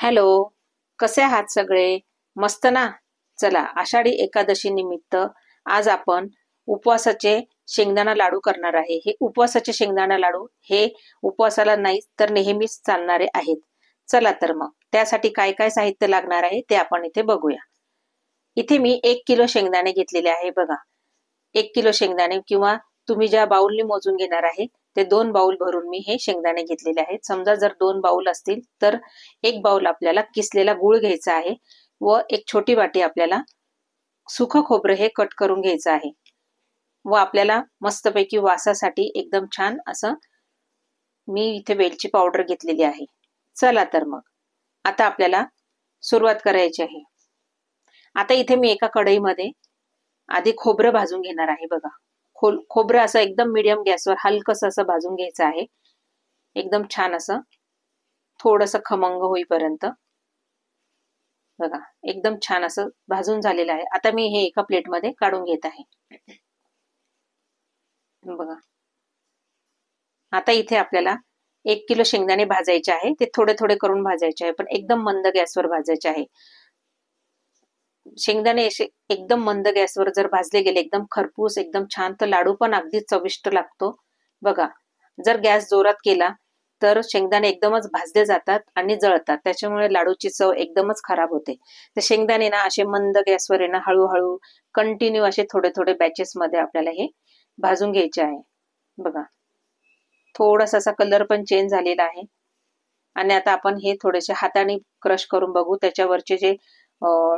Hello, कसे आहात सगळे? मस्त ना? चला, आषाढी एकादशी निमित्त आज आपण उपवासाचे शेंगदाणा लाडू करणार आहे. हे उपवासाचे शेंगदाणा लाडू हे उपवासाला नाही तर नेहमीच चालणारे आहेत. चला तर मग त्यासाठी काय काय साहित्य लागणार आहे ते आपण इथे बघूया. इथे मी 1 किलो शेंगदाणे घेतलेले आहे बघा. 1 किलो शेंगदाणे किंवा तुम्ही ज्या बाउलनी मोजून घेणार आहे ते 2 बाउल भरून मी हे शेंगदाणे घेतलेले आहेत. समजा जर 2 बाउल असतील तर 1 बाउल आपल्याला किसलेला गूळ घ्यायचा आहे व एक छोटी वाटी आपल्याला सुखं खोबरं हे कट करून घ्यायचं आहे व आपल्याला मस्तपैकी वासासाठी एकदम छान असं मी इथे वेलची पावडर घेतलेली आहे. चला तर मग आता आपल्याला सुरुवात करायची आहे. आता इथे मी एका कढईमध्ये आधी खोबरं भाजून घेणार आहे बघा. खोबरं असं एकदम मीडियम गॅसवर हलकस असं भाजून घ्यायचं आहे. एकदम छान असं थोडंसं खमंग होईपर्यंत बघा. एकदम छान असं भाजून झालेलं आहे. आता मी हे एका प्लेटमध्ये काढून घेत आहे बघा. आता इथे आपल्याला 1 किलो शेंगदाणे भाजायचे आहे. ते थोडे थोडे करून भाजायचे आहे पण एकदम मंद गॅसवर भाजायचे आहे. शेंगदाणे एकदम मंद गॅसवर जर भाजले गेले एकदम खरपूस एकदम छान तर लाडू पण अगदी चविष्ट लागतो बघा. जर गॅस जोरात केला तर शेंगदाणे एकदमच भाजले जातात आणि जळतात, त्याच्यामुळे लाडूची चव एकदमच खराब होते. तर शेंगदाणे ना असे मंद गॅसवर आहे ना हळूहळू कंटिन्यू असे थोडे थोडे बॅचेस मध्ये आपल्याला हे भाजून घ्यायचे आहे बघा. थोडासा असा कलर पण चेंज झालेला आहे आणि आता आपण हे थोडेसे हाताने क्रश करून बघू. त्याच्यावरचे जे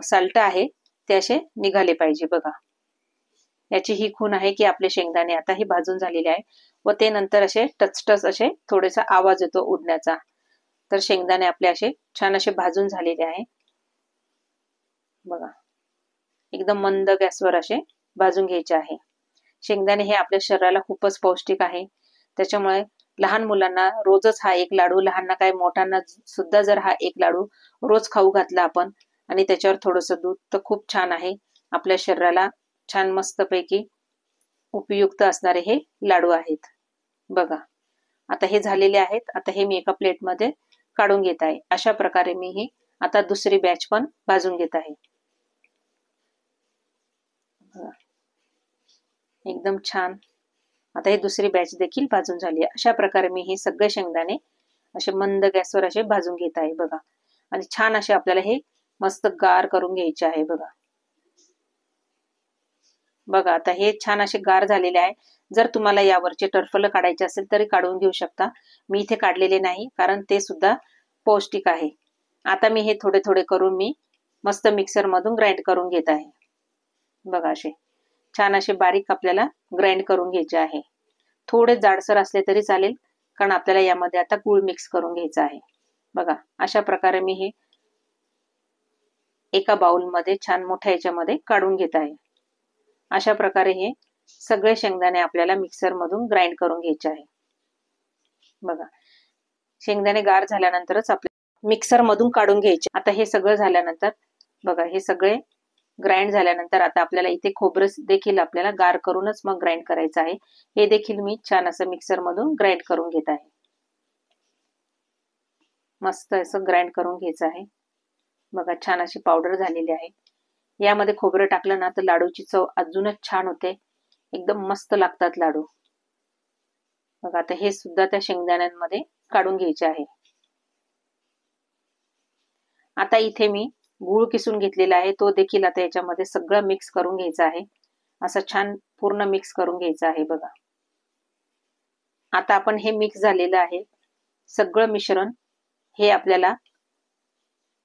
साल्ट आहे ते असे निघाले पाहिजे बघा. याची ही खूण आहे की आपले शेंगदाणे आता हे भाजून झालेले आहे व ते नंतर असे टचटच असे थोडेसा आवाज येतो उडण्याचा. तर शेंगदाणे आपले असे छान असे भाजून झालेले आहे बघा. एकदम मंद गॅसवर असे भाजून घ्यायचे आहे. शेंगदाणे हे आपल्या शरीराला खूपच पौष्टिक आहे, त्याच्यामुळे लहान मुलांना रोजच हा एक लाडू, लहानना काय मोठ्यांना सुद्धा जर हा एक लाडू रोज खाऊ घातला आपण आणि त्याच्यावर थोडंसं दूध तर खूप छान आहे. आपल्या शरीराला छान मस्तपैकी उपयुक्त असणारे हे लाडू आहेत बघा. आता हे झालेले आहेत. आता हे मी एका प्लेटमध्ये काढून घेत आहे. अशा प्रकारे मी ही आता दुसरी बॅच पण भाजून घेत आहे. एकदम छान आता ही दुसरी बॅच देखील भाजून झाली आहे. अशा प्रकारे मी हे सगळे शेंगदाणे असे मंद गॅसवर असे भाजून घेत आहे बघा. आणि छान असे आपल्याला हे मस्त गार करून घ्यायचे आहे बघा. बघा आता हे छान असे गार झालेले आहे. जर तुम्हाला यावरचे टरफल काढायचे असेल तरी काढून घेऊ शकता. मी इथे काढलेले नाही कारण ते सुद्धा पौष्टिक आहे. आता मी हे थोडे थोडे करून मी मस्त मिक्सर मधून ग्राइंड करून घेत आहे बघा. असे छान असे बारीक आपल्याला ग्राइंड करून घ्यायचे आहे. थोडे जाडसर असले तरी चालेल कारण आपल्याला यामध्ये आता गूळ मिक्स करून घ्यायचा आहे बघा. अशा प्रकारे मी हे एका बाउल मध्ये छान मोठ्या याच्यामध्ये काढून घेत आहे. अशा प्रकारे हे सगळे शेंगदाणे आपल्याला मिक्सर मधून ग्राइंड करून घ्यायचे आहे बघा. शेंगदाणे गार झाल्यानंतरच आपल्याला मिक्सर मधून काढून घ्यायचे. आता हे सगळं झाल्यानंतर बघा, हे सगळे ग्राइंड झाल्यानंतर आता आपल्याला इथे खोबरं देखील आपल्याला गार करूनच मग ग्राइंड करायचं आहे. हे देखील मी छान असं मिक्सर मधून ग्राइंड करून घेत आहे. मस्त असं ग्राइंड करून घ्यायचं आहे बघा. छान अशी पावडर झालेली आहे. यामध्ये खोबरं टाकलं ना तर लाडूची चव अजूनच छान होते. एकदम मस्त लागतात लाडू बघा. आता हे सुद्धा त्या शेंगदाण्यांमध्ये काढून घ्यायचे आहे. आता इथे मी गूळ किसून घेतलेला आहे, तो देखील आता याच्यामध्ये सगळं मिक्स करून घ्यायचा आहे. असं छान पूर्ण मिक्स करून घ्यायचं आहे बघा. आता आपण हे मिक्स झालेलं आहे सगळं मिश्रण हे आपल्याला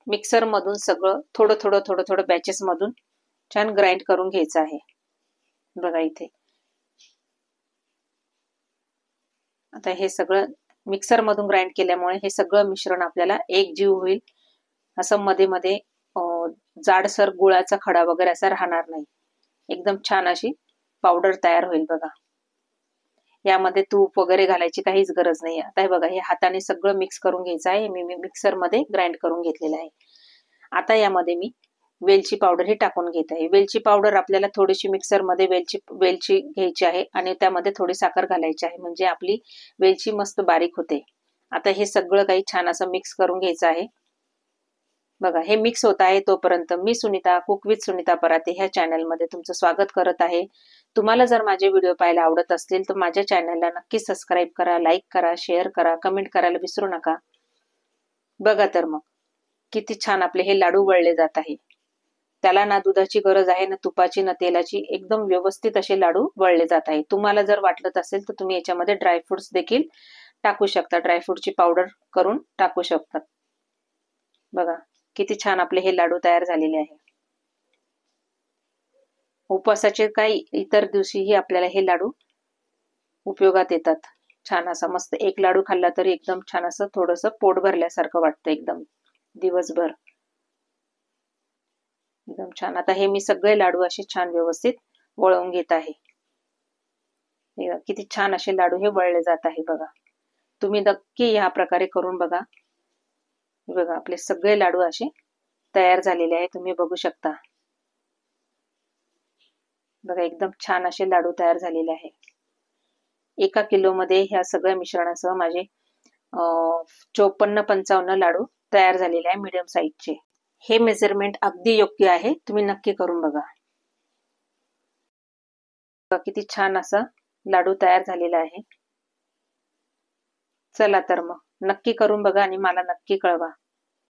मिक्सर मधून सगळं थोडं थोडं थोडं थोडं बॅचेस मधून छान ग्राइंड करून घ्यायचं आहे बघा. इथे आता हे सगळं मिक्सर मधून ग्राइंड केल्यामुळे हे सगळं मिश्रण आपल्याला एक जीव होईल. असं मध्ये मध्ये जाडसर गुळाचा खडा वगैरे असा राहणार नाही. एकदम छान अशी पावडर तयार होईल बघा. यामध्ये तूप वगैरे घालायची काहीच गरज नाही. आता हे बघा, हे हाताने सगळं मिक्स करून घ्यायचं आहे. मी मिक्सर मध्ये ग्राइंड करून घेतलेलं आहे. आता यामध्ये मी वेलची पावडर ही टाकून घेत आहे. वेलची पावडर आपल्याला थोडीशी मिक्सर मध्ये वेलची घ्यायची आहे आणि त्यामध्ये थोडी साखर घालायची आहे, म्हणजे आपली वेलची मस्त बारीक होते. आता हे सगळं काही छान असं मिक्स करून घ्यायचं आहे बघा हे मिक्स होत आहे तोपर्यंत मी सुनीता कुक विथ सुनीता पराते ह्या चॅनलमध्ये तुमचं स्वागत करत आहे. तुम्हाला जर माझे व्हिडिओ पाहायला आवडत असतील तर माझ्या चॅनलला नक्की सबस्क्राईब करा, लाईक करा, शेअर करा, कमेंट करायला विसरू नका. बघा तर मग किती छान आपले हे लाडू वळले जात आहे. त्याला ना दुधाची गरज आहे ना तुपाची ना तेलाची, एकदम व्यवस्थित असे लाडू वळले जात आहे. तुम्हाला जर वाटत असेल तर तुम्ही याच्यामध्ये ड्रायफ्रुट्स देखील टाकू शकता, ड्रायफ्रूटची पावडर करून टाकू शकतात. बघा किती छान आपले हे लाडू तयार झालेले आहे. उपवासाचे काही इतर दिवशीही आपल्याला हे लाडू उपयोगात येतात. छान असा मस्त एक लाडू खाल्ला तरी एकदम छान असं थोडंसं पोट भरल्यासारखं वाटतं एकदम दिवसभर. एकदम छान. आता हे मी सगळे लाडू असे छान व्यवस्थित वळवून घेत आहे. किती छान असे लाडू हे वळले जात आहे बघा. तुम्ही नक्की ह्या प्रकारे करून बघा. बघा आपले सगळे लाडू असे तयार झालेले आहे, तुम्ही बघू शकता. बघा एकदम छान असे लाडू तयार झालेले आहे. 1 किलोमध्ये ह्या सगळ्या मिश्रणासह माझे 54-55 लाडू तयार झालेले आहे मीडियम साईजचे. हे मेजरमेंट अगदी योग्य आहे, तुम्ही नक्की करून बघा. किती छान असा लाडू तयार झालेला आहे. चला तर मग नक्की करून बघा आणि मला नक्की कळवा.